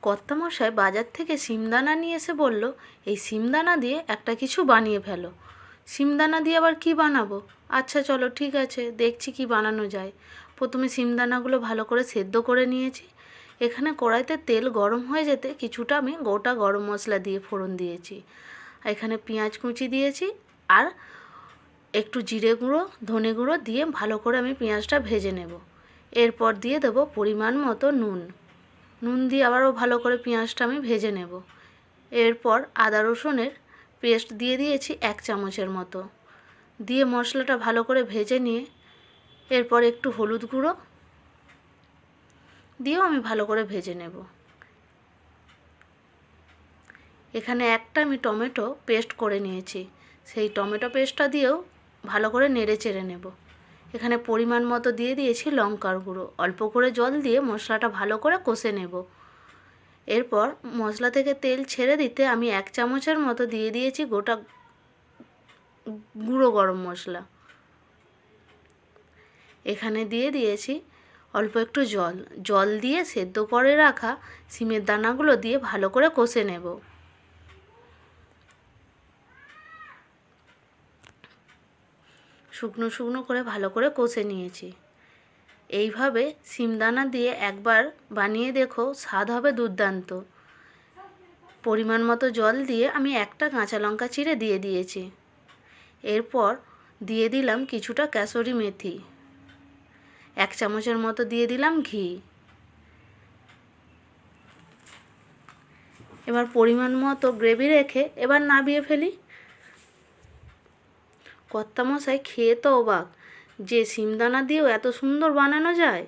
কর্তামশাই বাজার থেকে শিমদানা নিয়ে এসে বলল, এই শিমদানা দিয়ে একটা কিছু বানিয়ে ফেলো। শিমদানা দিয়ে আবার কি বানাবো? আচ্ছা চলো ঠিক আছে, দেখছি কি বানানো যায়। প্রথমে শিমদানাগুলো ভালো করে সেদ্ধ করে নিয়েছি। এখানে কড়াইতে তেল গরম হয়ে যেতে কিছুটা আমি গোটা গরম মশলা দিয়ে ফোড়ন দিয়েছি। এখানে পেঁয়াজ কুচি দিয়েছি আর একটু জিরে গুঁড়ো ধনে গুঁড়ো দিয়ে ভালো করে আমি পেঁয়াজটা ভেজে নেব। এরপর দিয়ে দেবো পরিমাণ মতো নুন দিয়ে আবারও ভালো করে পেঁয়াজটা আমি ভেজে নেব। এরপর আদা রসুনের পেস্ট দিয়ে দিয়েছি 1 চামচের মতো, দিয়ে মশলাটা ভালো করে ভেজে নিয়ে এরপর একটু হলুদ গুঁড়ো দিয়েও আমি ভালো করে ভেজে নেব। এখানে একটা আমি টমেটো পেস্ট করে নিয়েছি, সেই টমেটো পেস্টটা দিয়েও ভালো করে নেড়ে চেড়ে নেব। এখানে পরিমাণ মতো দিয়ে দিয়েছি লঙ্কার গুঁড়ো, অল্প করে জল দিয়ে মশলাটা ভালো করে কষে নেব। এরপর মশলা থেকে তেল ছেড়ে দিতে আমি 1 চামচের মতো দিয়ে দিয়েছি গোটা গুঁড়ো গরম মশলা। এখানে দিয়ে দিয়েছি অল্প একটু জল দিয়ে সেদ্ধ করে রাখা শিমের দানাগুলো দিয়ে ভালো করে কষে নেব। শুকনো শুকনো করে ভালো করে কষে নিয়েছি। এইভাবে শিমদানা দিয়ে একবার বানিয়ে দেখো, স্বাদ হবে দুর্দান্ত। পরিমাণ মতো জল দিয়ে আমি একটা কাঁচা লঙ্কা চিড়ে দিয়ে দিয়েছি। এরপর দিয়ে দিলাম কিছুটা কাসুরি মেথি, 1 চামচের মতো দিয়ে দিলাম ঘি। এবার পরিমাণ মতো গ্রেভি রেখে এবার নামিয়ে ফেলি। কর্তামশাই খেয়ে তো অবাক যে শিমদানা দিয়েও এত সুন্দর বানানো যায়।